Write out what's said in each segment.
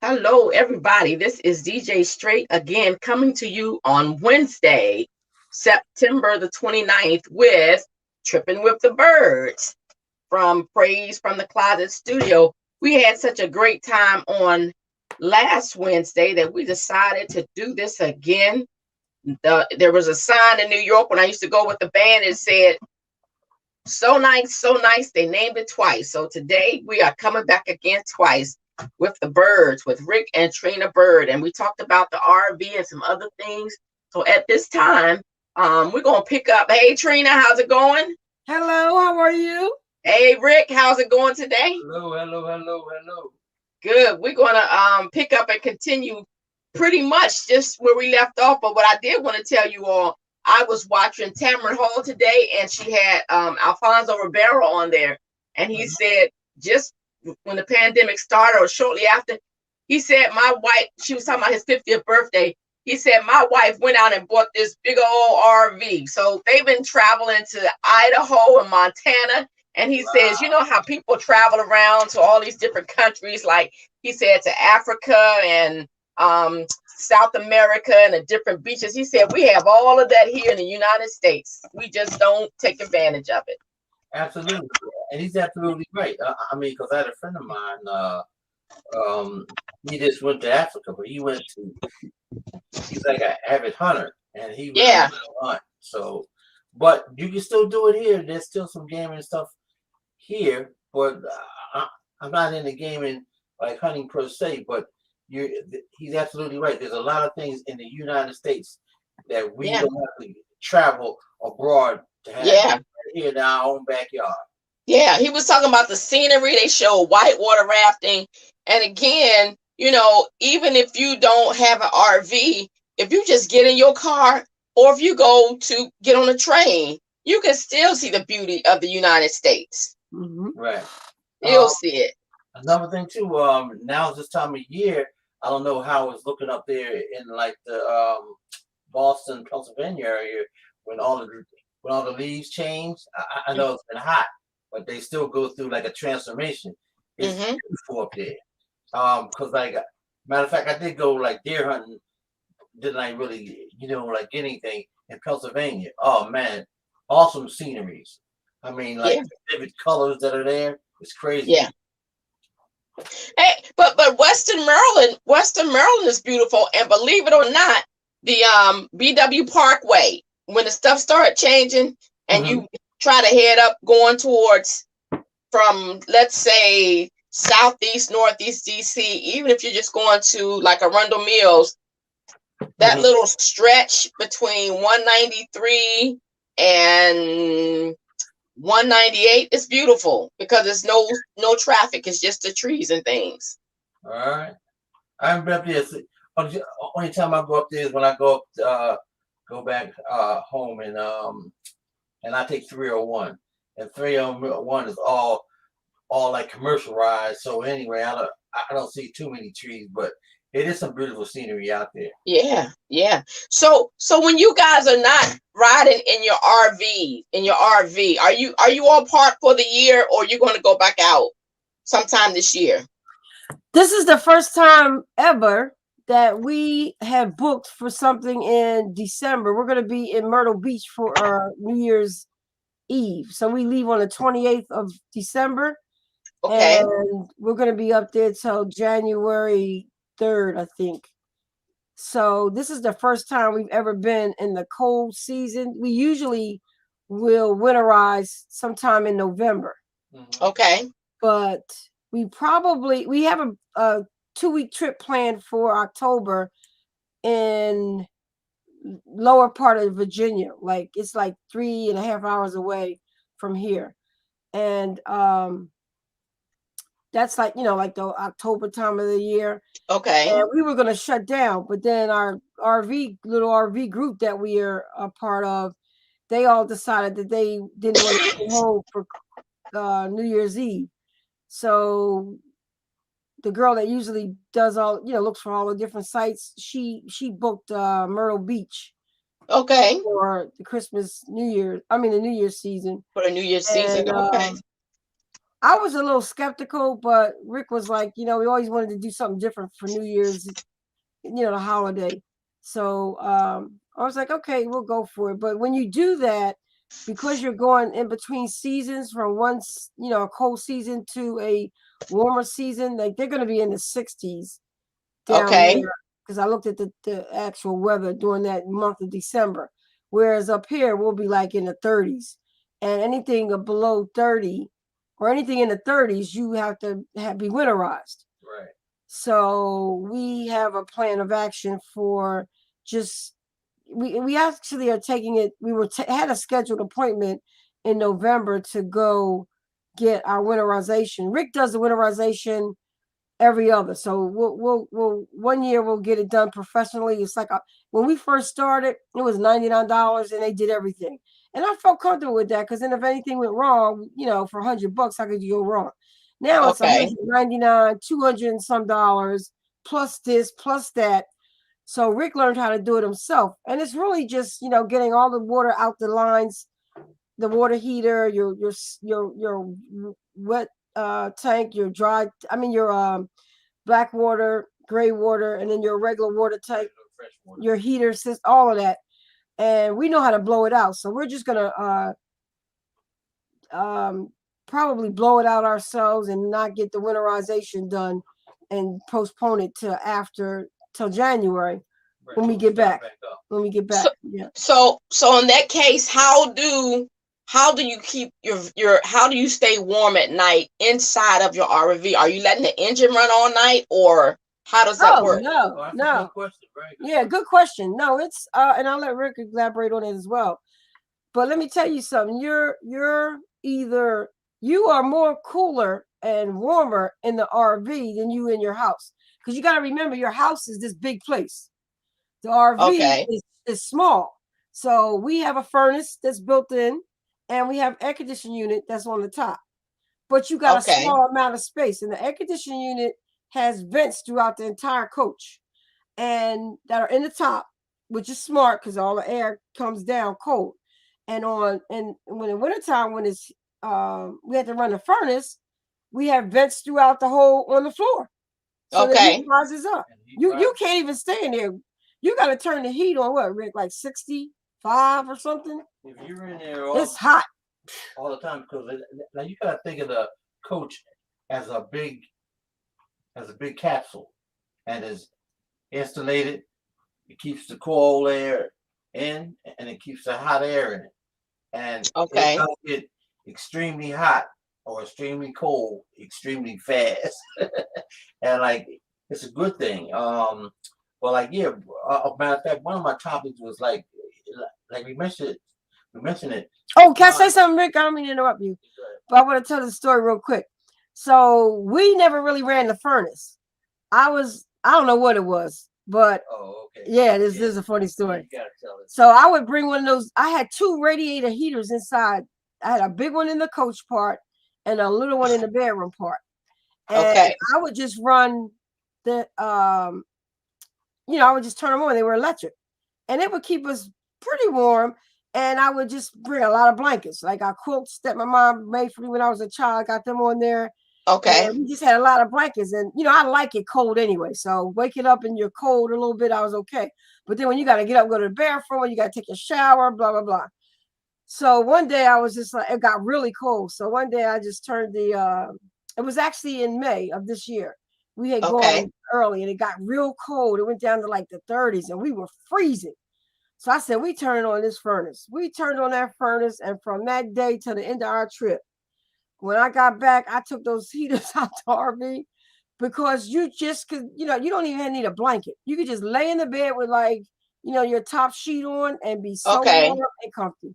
Hello, everybody. This is DJ Straight again, coming to you on Wednesday, September the 29th, with Tripping with the Byrds from Praise from the Closet Studio. We had such a great time on last Wednesday that we decided to do this again. There was a sign in New York when I used to go with the band. It said, "So nice, so nice." They named it twice. So today we are coming back again twice with the Byrds, with Rick and Trina Byrd. And we talked about the RV and some other things. So at this time, we're going to pick up. Hey, Trina, how's it going? Hello, how are you? Hey, Rick, how's it going today? Hello. Good. We're going to pick up and continue pretty much just where we left off. But what I did want to tell you all, I was watching Tamron Hall today, and she had Alfonso Ribeiro on there. And he said, just when the pandemic started or shortly after, he said, my wife, she was talking about his 50th birthday. He said, my wife went out and bought this big old RV. So they've been traveling to Idaho and Montana. And he says, you know how people travel around to all these different countries, like he said, to Africa and South America and the different beaches. He said, we have all of that here in the United States. We just don't take advantage of it. Absolutely. And he's absolutely right. Because I had a friend of mine, he just went to Africa, but he's like an avid hunter, and he was on a hunt. So, but you can still do it here. There's still some gaming stuff here, but I'm not into gaming like hunting per se, but he's absolutely right. There's a lot of things in the United States that we don't have to travel abroad to have here in our own backyard. Yeah, he was talking about the scenery. They show whitewater rafting. And again, even if you don't have an RV, if you just get in your car or if you go to get on a train, you can still see the beauty of the United States. Mm-hmm. Right. You'll see it. Another thing too, now is this time of year. I don't know how it's looking up there in like the Boston, Pennsylvania area when all the leaves change. I know it's been hot, but they still go through like a transformation. It's beautiful up there. Because like matter of fact, I did go like deer hunting. Didn't I really, like anything in Pennsylvania? Oh man, awesome sceneries. I mean, like the vivid colors that are there. It's crazy. Yeah. Hey, but Western Maryland is beautiful, and believe it or not, the BW Parkway, when the stuff started changing, and you try to head up going towards from, let's say, southeast, northeast DC, even if you're just going to like Arundel Mills, that little stretch between 193 and 198 is beautiful because there's no traffic. It's just the trees and things. All right. I've been up there. Only time I go up there is when I go back home and I take 301. And 301 is all like commercialized. So anyway, I don't see too many trees, but it is some beautiful scenery out there. Yeah. So when you guys are not riding in your RV, are you all parked for the year, or you're going to go back out sometime this year? This is the first time ever that we have booked for something in December. We're going to be in Myrtle Beach for our New Year's Eve. So we leave on the 28th of December. Okay. And we're going to be up there till January 3rd, I think. So this is the first time we've ever been in the cold season. We usually will winterize sometime in November. Okay. But we have a 2-week trip planned for October in lower part of Virginia. Like it's like 3.5 hours away from here. And that's like, like the October time of the year. Okay. And we were going to shut down, but then our little RV group that we are a part of, they all decided that they didn't want to go home for New Year's Eve. So the girl that usually does all, looks for all the different sites, she booked Myrtle Beach. Okay. For the the New Year's season. For the New Year's season. Okay. I was a little skeptical, but Rick was like, we always wanted to do something different for New Year's, the holiday. So I was like, okay, we'll go for it. But when you do that, because you're going in between seasons from a cold season to a warmer season, like they're going to be in the 60s down Okay. there, because I looked at the actual weather during that month of December. Whereas up here, we'll be like in the 30s. And anything below 30 or anything in the 30s, you have to be winterized. Right. So we have a plan of action for just, we actually are taking it. We had a scheduled appointment in November to go get our winterization. Rick does the winterization every other. So we'll 1 year we'll get it done professionally. It's like when we first started, it was $99 and they did everything. And I felt comfortable with that, because then if anything went wrong, for $100, how could you go wrong? Now it's Okay. $199, $200 and some dollars, plus this, plus that. So Rick learned how to do it himself. And it's really just, getting all the water out the lines, the water heater, your wet tank, your dry, your black water, gray water, and then your regular water tank, your heater system, all of that. And we know how to blow it out. So we're just gonna probably blow it out ourselves and not get the winterization done and postpone it till January, right, when we get back. When we get back. Yeah. So in that case, how do you keep how do you stay warm at night inside of your RV? Are you letting the engine run all night, or how does that work? No. Good question. Yeah, good question. No, it's and I'll let Rick elaborate on it as well. But let me tell you something. You're either you are more cooler and warmer in the RV than you in your house, because you got to remember your house is this big place. The RV is small. So we have a furnace that's built in, and we have air conditioning unit that's on the top. But you got a small amount of space, and the air conditioning unit has vents throughout the entire coach, and that are in the top, which is smart because all the air comes down cold. And when in wintertime, when it's we have to run the furnace, we have vents throughout the whole on the floor. So the heat rises up. You can't even stay in there. You got to turn the heat on, what, Rick, like 65 or something? If you're in there, it's hot all the time, because now you got to think of the coach as a big capsule, and is insulated. It keeps the cold air in, and it keeps the hot air in it. And it don't get extremely hot or extremely cold extremely fast. And like, it's a good thing. Well, like, yeah, matter of fact, one of my topics was like we mentioned it. Oh, can I say something, Rick? I don't mean to interrupt you, but I want to tell the story real quick. So we never really ran the furnace. I don't know what it was, but yeah, this is a funny story. You gotta tell it. So I would bring one of those. I had 2 radiator heaters inside. I had a big one in the coach part and a little one in the bedroom part. And I would just run the, I would just turn them on. They were electric, and it would keep us pretty warm. And I would just bring a lot of blankets, like our quilts that my mom made for me when I was a child. I got them on there. And we just had a lot of blankets, and I like it cold anyway. So waking up and you're cold a little bit, I was okay. But then when you got to get up, go to the bathroom, you got to take a shower, blah blah blah. So one day I was just like, it got really cold. So one day I just turned it was actually in May of this year. We had gone early, and it got real cold. It went down to like the 30s, and we were freezing. So I said, we turned on this furnace. We turned on that furnace, and from that day to the end of our trip, when I got back, I took those heaters out the RV, because you just could, you don't even need a blanket. You could just lay in the bed with your top sheet on and be so warm and comfy.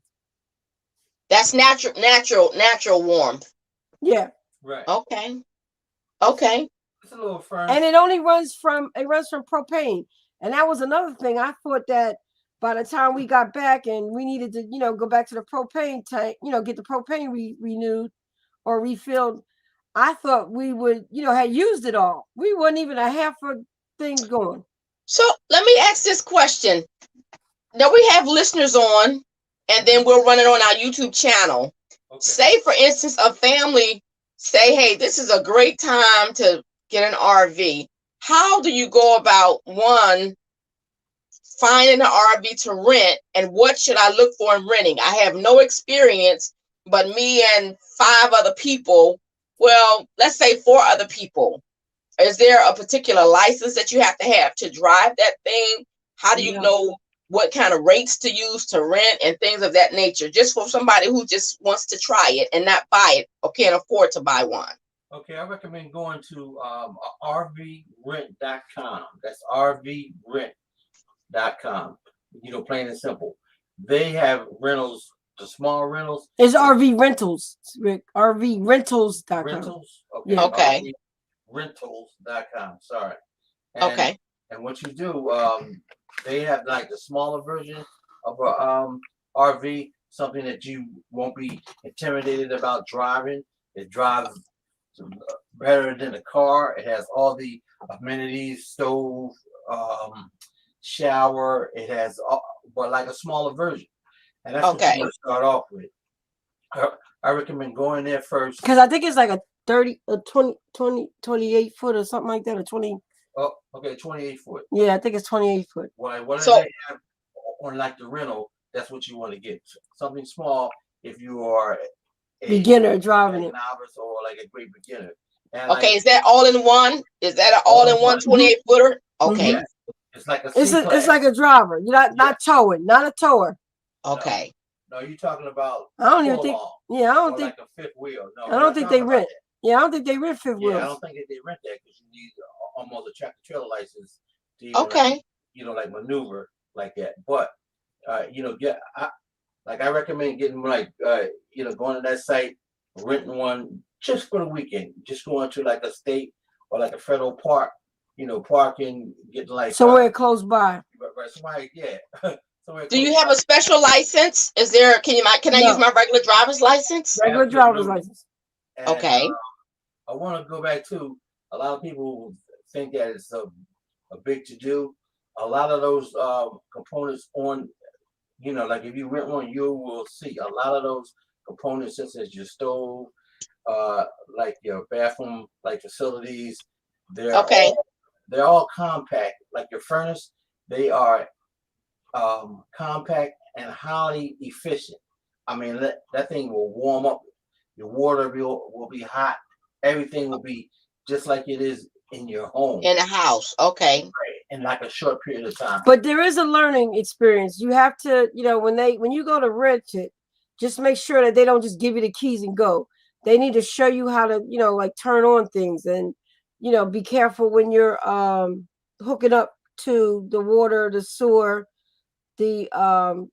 That's natural warmth. Yeah. Right. Okay. It's a little furnace. And it only runs from propane. And that was another thing. I thought that by the time we got back and we needed to, go back to the propane tank, get the propane renewed or refilled, I thought we would, had used it all. We wasn't even a half a thing going. So let me ask this question. Now we have listeners on, and then we'll run it on our YouTube channel. Say, for instance, a family say, hey, this is a great time to get an RV. How do you go about, one, finding an RV to rent, and what should I look for in renting? I have no experience, but me and 5 other people, well, let's say 4 other people. Is there a particular license that you have to drive that thing? How do you know what kind of rates to use to rent and things of that nature? Just for somebody who just wants to try it and not buy it or can't afford to buy one. Okay, I recommend going to rvrent.com. That's rvrent.com. Plain and simple. They have rentals, the small rentals. It's RV Rentals, Rick. RVRentals.com. Rentals? Okay. Rentals.com. Sorry. Okay. And what you do, they have like the smaller version of a RV, something that you won't be intimidated about driving. It drives better than a car. It has all the amenities, stove, shower. It has, but like a smaller version. And that's what you want to start off with. I recommend going there first. Because I think it's like a 28 foot or something like that, or 20. Oh, okay, 28 foot. Yeah, I think it's 28 foot. What they have on like the rental, that's what you want to get. Something small if you are a beginner driving it. Novice or like a great beginner. And okay, is that all in one? Is that an all in one 28 footer? Okay. Yeah. It's like it's like a driver. You're not towing, not a tower. Okay. No, you're talking about I don't even think. Yeah, I don't think like a fifth wheel. No, I don't think they rent. Yeah, I don't think they rent fifth wheels. I don't think they rent that because you need almost a tractor trailer license to even, like maneuver like that. But I recommend getting going to that site, renting one just for the weekend. Just going to like a state or like a federal park, parking, getting like somewhere close by. Right, somebody, yeah. Do you have a special license? Is there? Can I use my regular driver's license? Regular driver's license. And, okay. I want to go back to a lot of people think that it's a big to do. A lot of those components on, like if you rent one, you will see a lot of those components, such as your stove, like your bathroom, like facilities. They're all compact. Like your furnace, they are compact and highly efficient. I mean, that thing will warm up. Your water will be hot. Everything will be just like it is in your home. In a house, okay. Right. In like a short period of time. But there is a learning experience. You have to, when you go to rent it, just make sure that they don't just give you the keys and go. They need to show you how to, like turn on things and, be careful when you're hooking up to the water, the sewer, the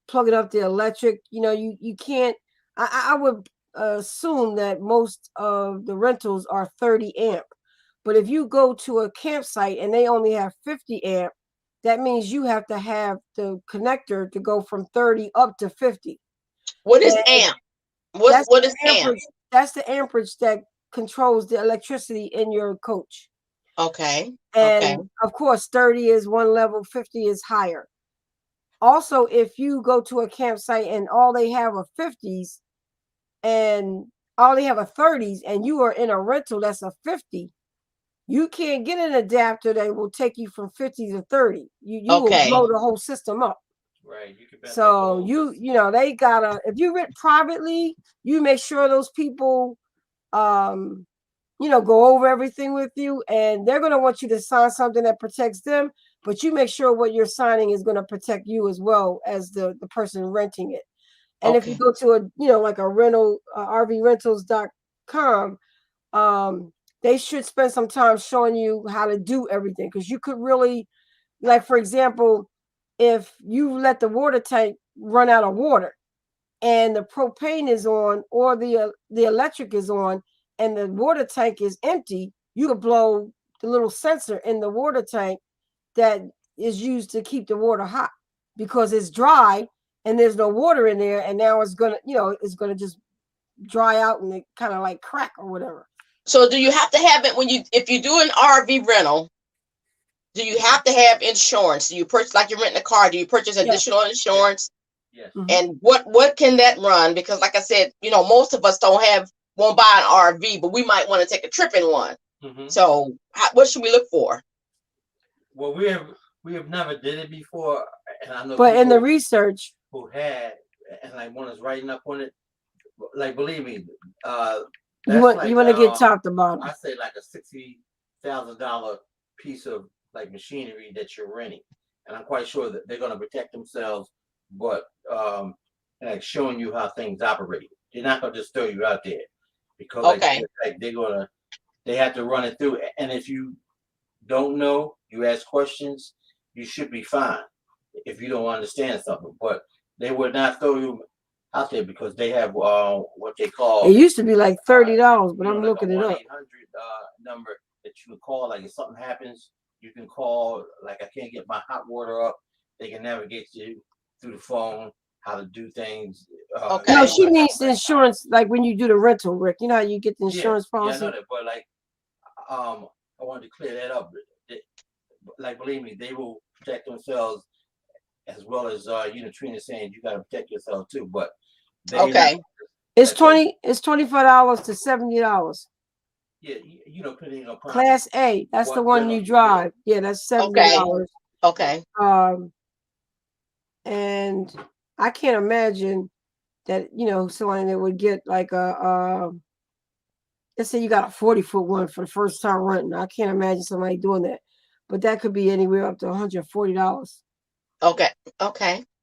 plugging up the electric. You can't. I would assume that most of the rentals are 30 amp, but if you go to a campsite and they only have 50 amp, that means you have to have the connector to go from 30 up to 50. What is amp? What is amp? That's the amperage that controls the electricity in your coach. Okay. And of course 30 is one level, 50 is higher. Also, if you go to a campsite and all they have are 50s and all they have are 30s and you are in a rental that's a 50, you can't get an adapter that will take you from 50 to 30. You will blow the whole system up. Right. You can so they gotta, if you rent privately, you make sure those people go over everything with you, and they're gonna want you to sign something that protects them, but you make sure what you're signing is going to protect you as well as the person renting it. And if you go to like a rental, rvrentals.com, they should spend some time showing you how to do everything, because you could really, like, for example, if you let the water tank run out of water and the propane is on or the electric is on and the water tank is empty, you could blow the little sensor in the water tank that is used to keep the water hot, because it's dry and there's no water in there, and now it's gonna just dry out and it kind of like crack or whatever. So do you have to have it if you do an RV rental? Do you have to have insurance? Do you purchase, like you're renting a car? Do you purchase additional insurance? Yes. And what can that run? Because like I said, most of us don't have won't buy an RV, but we might want to take a trip in one. So what should we look for? Well, we have never did it before, and I know. But in the research, who had, and like one is writing up on it, like believe me, you want to get top to bottom. I say like a $60,000 piece of like machinery that you're renting, and I'm quite sure that they're going to protect themselves, but like showing you how things operate. They're not going to just throw you out there because like they have to run it through, and if you don't know, you ask questions, you should be fine if you don't understand something, but they would not throw you out there because they have what they call. It used to be like $30, but I'm like looking it up. 1-800 number that you can call. Like if something happens, you can call. Like I can't get my hot water up. They can navigate you through the phone how to do things. No, she needs the insurance. Like when you do the rental, Rick. You know how you get the insurance policy. Yeah, I know that, but like I wanted to clear that up. Like believe me, they will protect themselves as well as Trina saying you got to protect yourself too. But it's $25 to $70. Yeah, depending upon Class A. That's the one you drive. Yeah, that's $70. Okay. And I can't imagine that someone that would get like let's say you got a 40-foot one for the first time renting. I can't imagine somebody doing that, but that could be anywhere up to $140. Okay.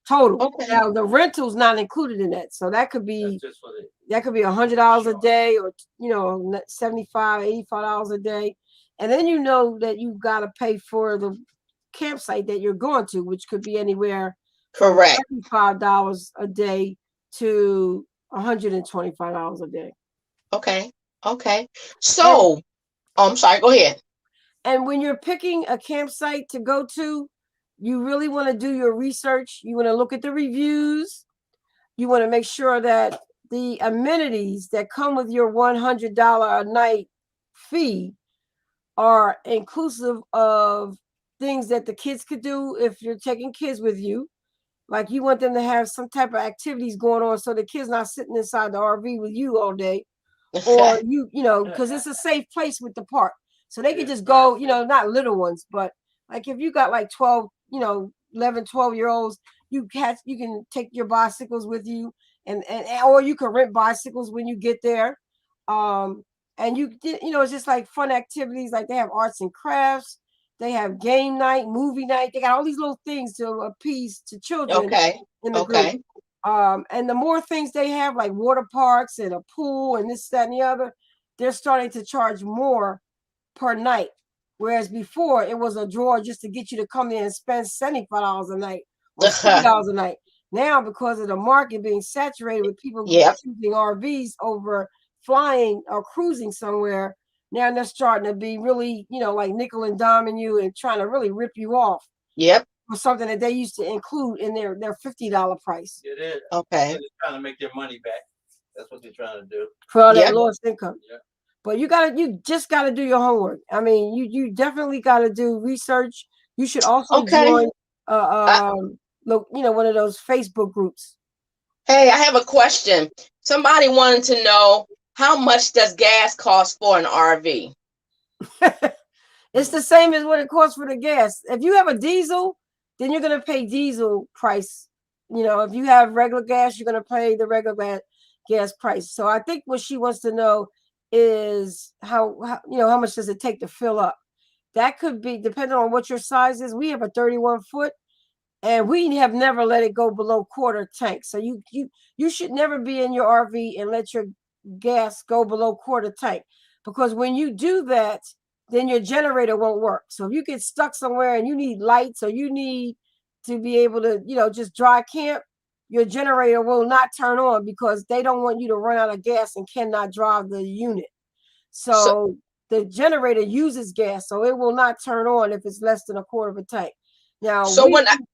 Total. Okay. Now the rental's not included in that, so that could be $100 a day, or $75, $85 a day, and then that you've got to pay for the campsite that you're going to, which could be anywhere from $35 a day to $125 a day. Okay. So, I'm sorry. Go ahead. And when you're picking a campsite to go to, you really want to do your research. You want to look at the reviews. You want to make sure that the amenities that come with your $100 a night fee are inclusive of things that the kids could do if you're taking kids with you. Like you want them to have some type of activities going on so the kids not sitting inside the RV with you all day. Or because it's a safe place with the park. So they could just go, not little ones, but like if you got like 12, 11, 12-year-olds, you can take your bicycles with you and or you can rent bicycles when you get there. And it's just like fun activities. Like they have arts and crafts, they have game night, movie night. They got all these little things to appease to children in the group. And the more things they have, like water parks and a pool and this, that, and the other, they're starting to charge more per night. Whereas before it was a draw just to get you to come in and spend $75 a night or $60 a night. Now, because of the market being saturated with people choosing RVs over flying or cruising somewhere, now they're starting to be really, like nickel and diming you and trying to really rip you off. For something that they used to include in their $50 price. It is. Okay. They're trying to make their money back. That's what they're trying to do. For all that lost income. But you just gotta do your homework. I mean, you definitely gotta do research. You should also join one of those Facebook groups. Hey, I have a question. Somebody wanted to know, how much does gas cost for an RV? It's the same as what it costs for the gas. If you have a diesel, then you're going to pay diesel price. If you have regular gas, you're going to pay the regular gas price. So I think what she wants to know is how much does it take to fill up? That could be depending on what your size is. We have a 31-foot, and we have never let it go below quarter tank. So you should never be in your RV and let your gas go below quarter tank, because when you do that, then your generator won't work. So if you get stuck somewhere and you need lights or you need to be able to, just dry camp, your generator will not turn on because they don't want you to run out of gas and cannot drive the unit. So the generator uses gas, so it will not turn on if it's less than a quarter of a tank. Now, when I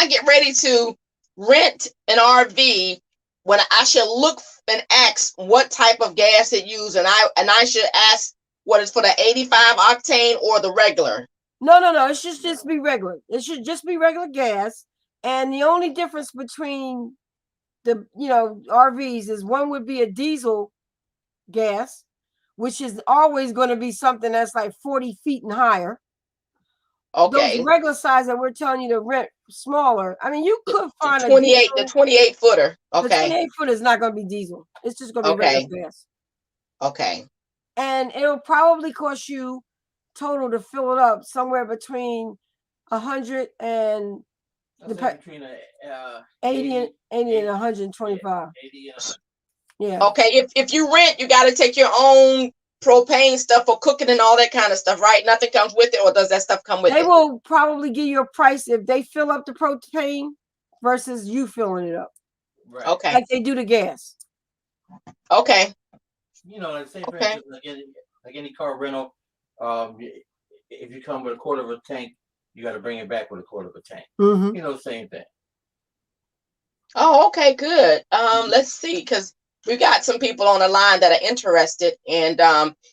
get ready to rent an RV, when I should look and ask what type of gas it uses, and I should ask what is for the 85 octane or the regular. No. It should just be regular. It should just be regular gas. And the only difference between the RVs is one would be a diesel gas, which is always going to be something that's like 40 feet and higher. Okay. Those regular size that we're telling you to rent smaller. I mean, you could find the 28, a the 28 footer. The Okay. 28 footer is not going to be diesel. It's just going to be regular gas. Okay. And it'll probably cost you total to fill it up somewhere between 100 and between 80 and 125. 80 and 100. Yeah. Okay. If you rent, you got to take your own propane stuff for cooking and all that kind of stuff, right? Nothing comes with it, or does that stuff come with it? They will probably give you a price if they fill up the propane versus you filling it up. Right. Okay. Like they do the gas. Okay. Like say for instance, like any car rental, if you come with a quarter of a tank, you got to bring it back with a quarter of a tank. Mm-hmm. Same thing. Oh, okay, good. Let's see, because we got some people on the line that are interested. And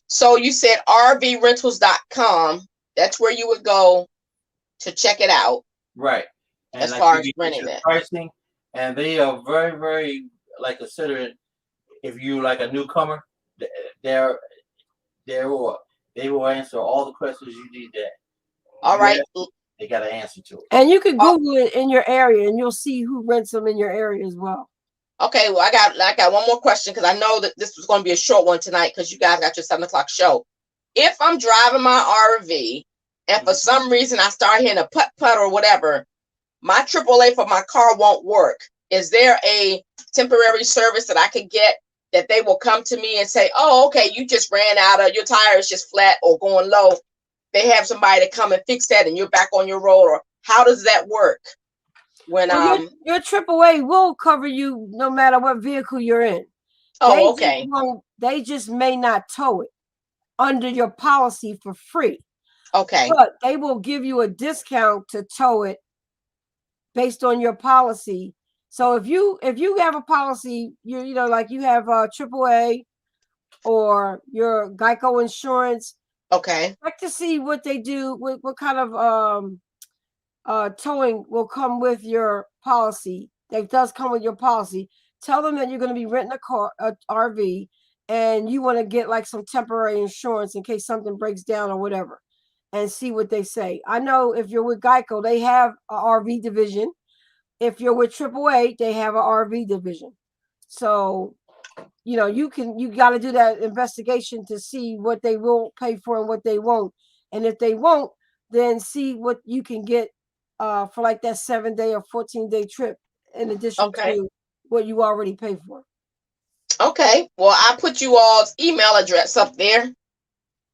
so you said rvrentals.com. That's where you would go to check it out. Right. And as far as renting it. Pricing, and they are very, very considerate. If you like a newcomer, they will answer all the questions you need that. All right. They got an answer to it. And you can Google it in your area, and you'll see who rents them in your area as well. Okay, well, I got one more question, because I know that this was going to be a short one tonight because you guys got your 7 o'clock show. If I'm driving my RV and for some reason I start hearing a putt or whatever, my AAA for my car won't work. Is there a temporary service that I could get that they will come to me and say, oh, okay, you just ran out of, your tire is just flat or going low. They have somebody to come and fix that and you're back on your road? Or how does that work? When your AAA will cover you no matter what vehicle you're in. Oh, okay. They just may not tow it under your policy for free. Okay. But they will give you a discount to tow it based on your policy. So if you have a policy, like you have AAA or your Geico insurance. Okay. Check to see what they do, what kind of towing will come with your policy. That does come with your policy. Tell them that you're going to be renting a RV, and you want to get like some temporary insurance in case something breaks down or whatever, and see what they say. I know if you're with Geico, they have a RV division. If you're with AAA, they have a RV division. So, you got to do that investigation to see what they will pay for and what they won't. And if they won't, then see what you can get for like that 7-day or 14-day trip in addition to what you already pay for. Okay. Well, I put you all's email address up there.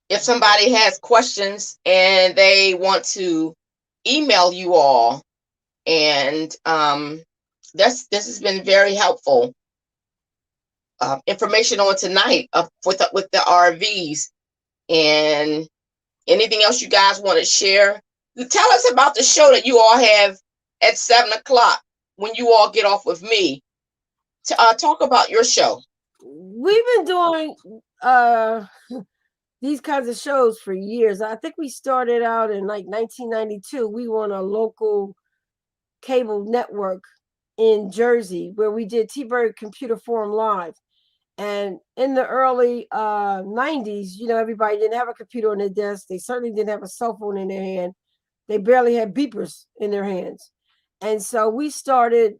If somebody has questions and they want to email you all, and this has been very helpful information on tonight with the RVs. And anything else you guys want to share? Tell us about the show that you all have at 7 o'clock when you all get off with me. Talk about your show. We've been doing these kinds of shows for years. I think we started out in like 1992. We were on a local cable network in Jersey where we did T-Bird Computer Forum Live. And in the early 90s, everybody didn't have a computer on their desk. They certainly didn't have a cell phone in their hand. They barely had beepers in their hands. And so we started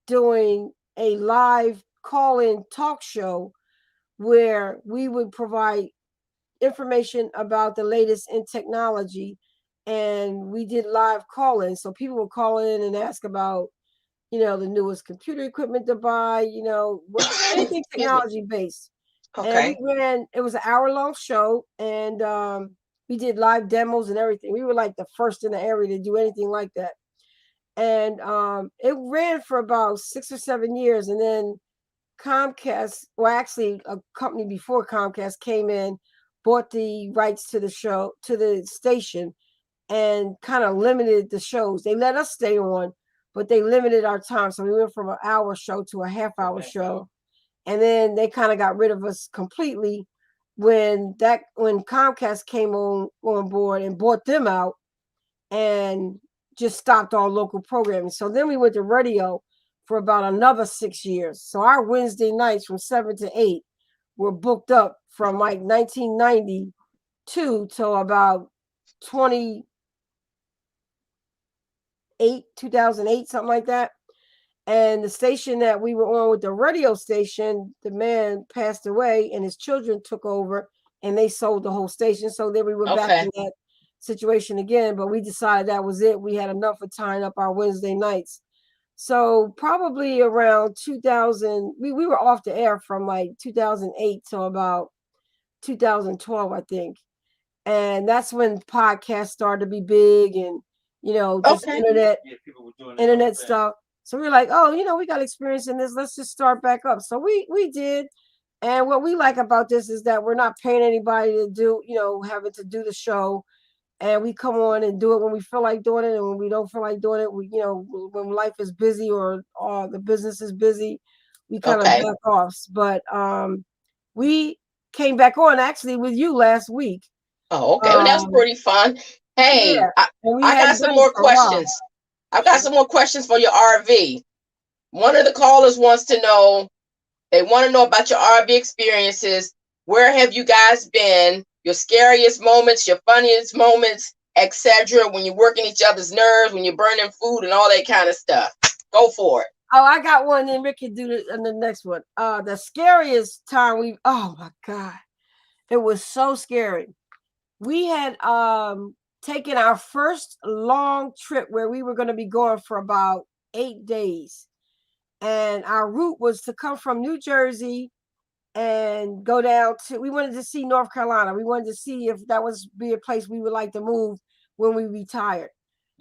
doing a live call-in talk show where we would provide information about the latest in technology. And we did live call-in. So people would call in and ask about, the newest computer equipment to buy, anything technology based. Okay. And it was an hour-long show, and we did live demos and everything. We were like the first in the area to do anything like that. And it ran for about 6 or 7 years, and then Comcast, well, actually a company before Comcast came in, bought the rights to the show, to the station, and kind of limited the shows. They let us stay on, but they limited our time. So we went from an hour show to a half-hour show. And then they kind of got rid of us completely when Comcast came on board and bought them out and just stopped all local programming. So then we went to radio, for about another 6 years. So our Wednesday nights from 7 to 8 were booked up from like 1992 till about 2008, something like that. And the station that we were on with the radio station, the man passed away and his children took over and they sold the whole station. So then we were back in that situation again, but we decided that was it. We had enough of tying up our Wednesday nights. So probably around 2000, we were off the air from like 2008 till about 2012, I think. And that's when podcasts started to be big and, just internet stuff. So we were like, oh, we got experience in this. Let's just start back up. So we did. And what we like about this is that we're not paying anybody to do, having to do the show. And we come on and do it when we feel like doing it. And when we don't feel like doing it, when life is busy or the business is busy, we kind of back off. But we came back on actually with you last week. Oh, okay. Well, that was pretty fun. Hey, yeah, I got some more questions. I've got some more questions for your RV. One of the callers wants to know, they want to know about your RV experiences. Where have you guys been? Your scariest moments, your funniest moments, etc. When you're working each other's nerves, when you're burning food and all that kind of stuff. Go for it. Oh, I got one, and Rick can do the next one. The scariest time oh my God. It was so scary. We had taken our first long trip where we were going to be going for about 8 days. And our route was to come from New Jersey and go down we wanted to see North Carolina. We wanted to see if that was be a place we would like to move when we retired.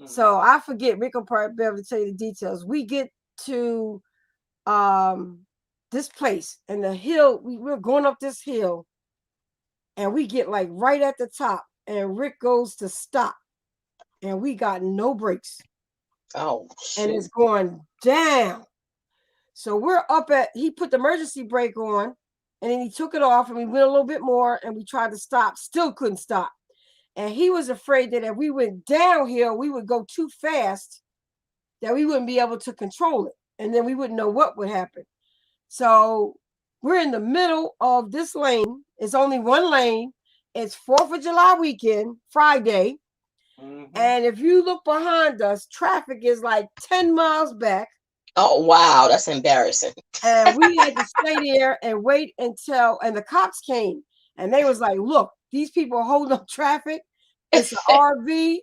Mm-hmm. So I forget, Rick will probably be able to tell you the details. We get to this place and the hill, we're going up this hill and we get like right at the top and Rick goes to stop and we got no brakes. Oh, shit. And it's going down. So we're he put the emergency brake on and then he took it off and we went a little bit more and we tried to stop, still couldn't stop. And he was afraid that if we went downhill, we would go too fast, that we wouldn't be able to control it. And then we wouldn't know what would happen. So we're in the middle of this lane. It's only one lane. It's 4th of July weekend, Friday. Mm-hmm. And if you look behind us, traffic is like 10 miles back. Oh, wow. That's embarrassing. And we had to stay there and wait and the cops came and they was like, look, these people are holding up traffic. It's an RV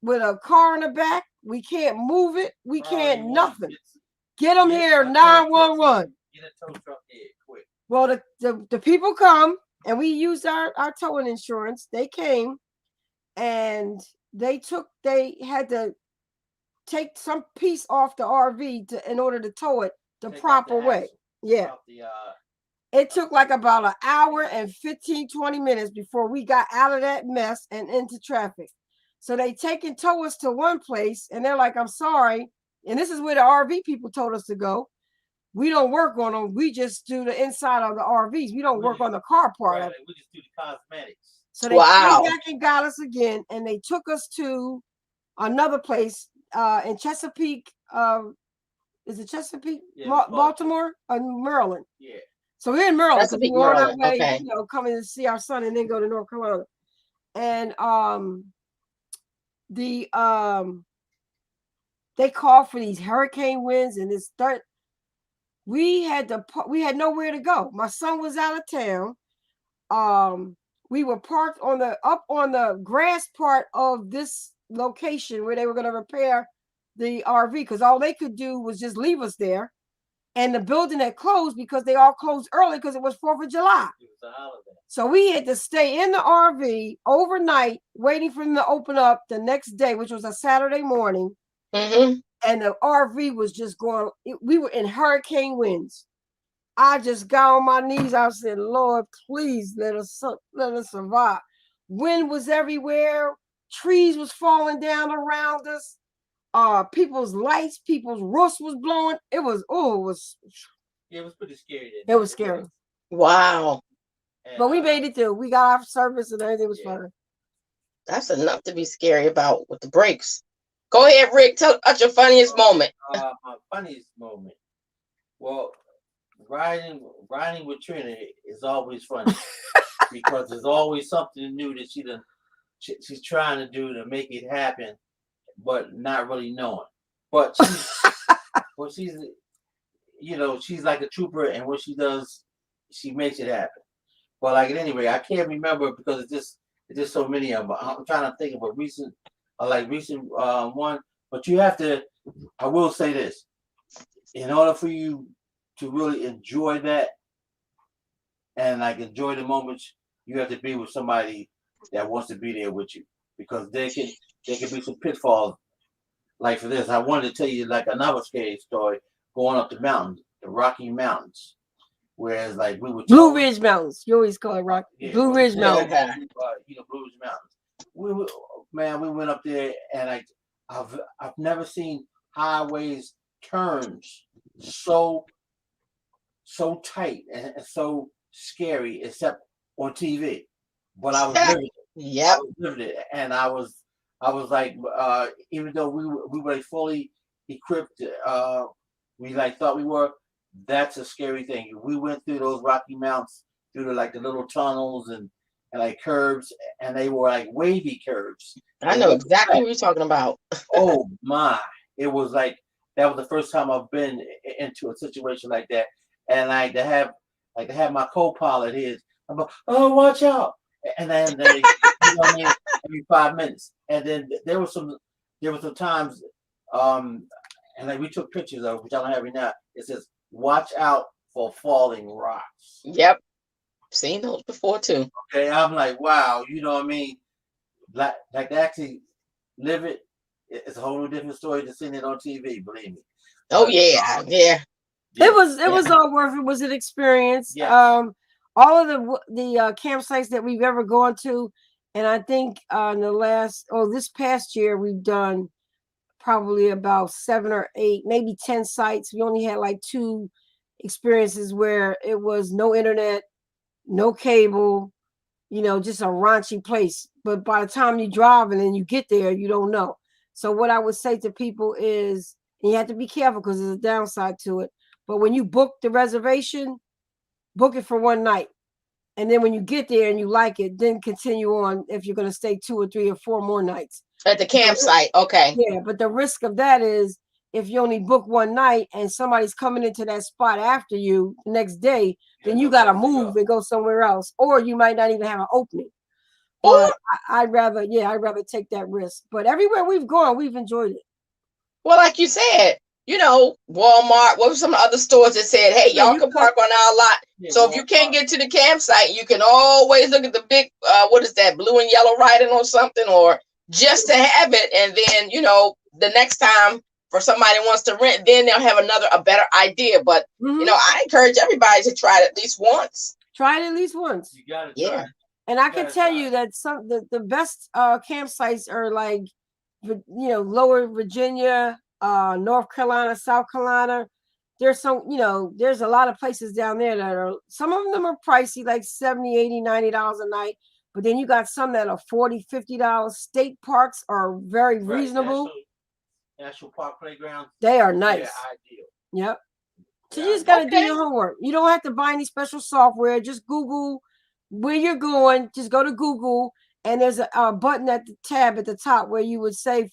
with a car in the back. We can't move it. We can't nothing. Get them here, 911. Get a tow truck here, quick. Well, the people come and we used our towing insurance. They came and they had to take some piece off the RV in order to tow it the proper way. Yeah. It took like about an hour and 15-20 minutes before we got out of that mess and into traffic. So they take and tow us to one place and they're like, I'm sorry. And this is where the RV people told us to go. We don't work on them. We just do the inside of the RVs. We don't work on the car part of it. We just do the cosmetics. So they came back and got us again and they took us to another place in Chesapeake. Is it Chesapeake? Yeah, Baltimore or Maryland? Yeah. So we're in Maryland. Chesapeake, we're on our way, okay. Coming to see our son and then go to North Carolina. And they called for these hurricane winds and this dirt. We had nowhere to go. My son was out of town. We were parked up on the grass part of this location where they were going to repair the RV because all they could do was just leave us there. And the building had closed because they all closed early because it was 4th of July. It was a holiday. So we had to stay in the RV overnight, waiting for them to open up the next day, which was a Saturday morning. Mm-hmm. And the RV was just going, we were in hurricane winds. I just got on my knees. I said, Lord, please let us survive. Wind was everywhere. Trees was falling down around us. People's lights, people's roofs was blowing. It was pretty scary. It was scary. Wow. But we made it through. We got our service and everything was fine. That's enough to be scary about with the brakes. Go ahead, Rick. Tell us your funniest moment. My funniest moment. Well, riding with Trina is always funny because there's always something new that she's trying to do to make it happen, but not really knowing. But she's she's like a trooper, and what she does, she makes it happen. But like anyway, I can't remember because it's just so many of them. I'm trying to think of a recent one. But you have to. I will say this: in order for you to really enjoy that and like enjoy the moments, you have to be with somebody that wants to be there with you because there can be some pitfalls. Like for this, I wanted to tell you like another scary story going up the mountains, the Rocky Mountains. Whereas like we were Blue Ridge Mountains. You always call it Rock. yeah, Blue Ridge Mountains. Blue Ridge Mountains. We went up there and like I've never seen highways turns so tight and so scary except on TV. But I was living it. Yep. I was living it, and I was like, even though we were like fully equipped, we like thought we were. That's a scary thing. We went through those Rocky Mountains, through the little tunnels and like curves, and they were like wavy curves. I know exactly what you're talking about. Oh my! It was like that was the first time I've been into a situation like that, and like to have my co-pilot is, I'm like, oh, watch out, and then they, every 5 minutes, and then there were some times, and like we took pictures of, which I don't have right now. It says, watch out for falling rocks. Yep. Seen those before too. Okay, I'm like, wow, you know what I mean? Like to actually live it, it's a whole different story than seeing it on TV, believe me. Oh yeah. It was all worth it. It was an experience. Yes. All of the campsites that we've ever gone to, and I think this past year we've done probably about 7 or 8, maybe 10 sites. We only had like 2 experiences where it was no internet, no cable, just a raunchy place. But by the time you drive and then you get there, you don't know. So what I would say to people is, and you have to be careful because there's a downside to it. But when you book the reservation, book it for one night. And then when you get there and you like it, then continue on if you're going to stay 2 or 3 or 4 more nights. At the campsite, okay. Yeah, but the risk of that is if you only book one night and somebody's coming into that spot after you the next day, then you got to move and go somewhere else. Or you might not even have an opening. But I'd rather take that risk. But everywhere we've gone, we've enjoyed it. Well, like you said, Walmart, what were some other stores that said, hey, y'all can park on our lot. Yeah, so if you can't get to the campsite, you can always look at the big, what is that, blue and yellow writing or something, or just to have it. And then, the next time for somebody wants to rent, then they'll have a better idea. But, I encourage everybody to try it at least once. Try it at least once. You got to try. And I can tell you that the best campsites are like, Lower Virginia, North Carolina, South Carolina. There's there's a lot of places down there that are, some of them are pricey, like $70, $80, $90 a night. But then you got some that are $40, $50. State parks are very reasonable. National park playgrounds. They are nice. Ideal. Yep. So you just got to do your homework. You don't have to buy any special software. Just Google where you're going. Just go to Google, and there's a button at the tab at the top where you would say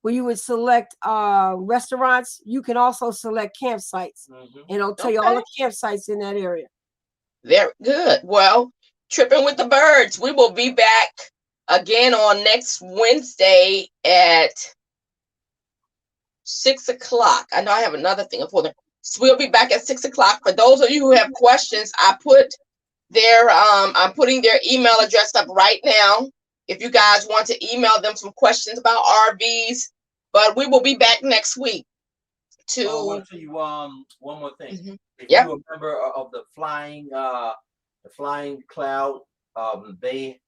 where you would select restaurants. You can also select campsites, and it'll tell you all the campsites in that area. Very good. Well, Tripping with the Byrds, we will be back again on next Wednesday at 6 o'clock. I know I have another thing for them. So we'll be back at 6 o'clock. For those of you who have questions, I'm putting their email address up right now. If you guys want to email them some questions about RVs, but we will be back next week. I want to tell you one more thing. Mm-hmm. If you're a member of the Flying Cloud, they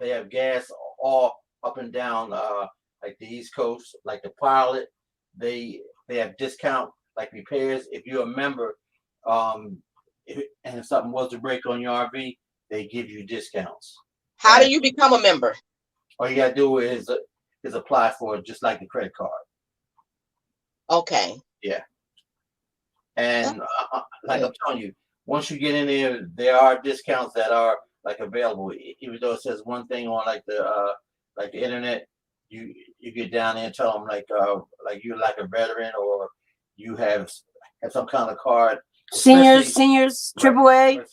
have gas all up and down like the East Coast, like the Pilot. They have discount like repairs. If you're a member, if something was to break on your RV, they give you discounts. How do you become a member? All you gotta do is is apply for just like the credit card. Okay. Yeah. And like I'm telling you, once you get in there, there are discounts that are like available. Even though it says one thing on like the internet, you get down there and tell them like you're like a veteran or you have some kind of card. Seniors, AAA.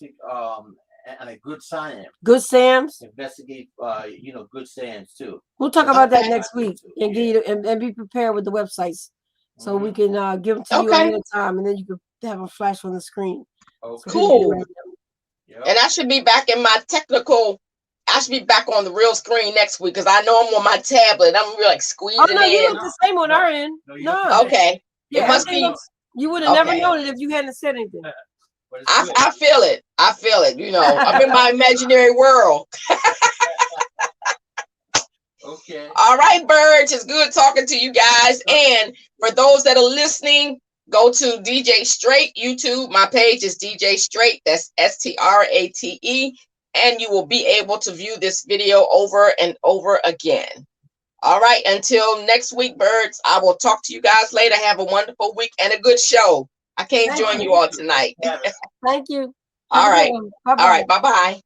And a good SAM. Good SAMs. Investigate, good SAMs too. We'll talk about that next week and get you and be prepared with the websites, so we can give them to you ahead of time, and then you can have a flash on the screen. Okay. Cool. And I should be back in my technical. I should be back on the real screen next week because I know I'm on my tablet. I'm really like squeezing in. You look the same on our end. No. Okay. Yeah, it must be. You would have never known it if you hadn't said anything. I feel it. I feel it. I'm in my imaginary world. Okay. All right, Byrds. It's good talking to you guys. And for those that are listening, go to DJ Straight YouTube. My page is DJ Straight. That's STRATE. And you will be able to view this video over and over again. All right. Until next week, Byrds, I will talk to you guys later. Have a wonderful week and a good show. I can't join you all tonight. Thank you. All right. All right. Bye-bye.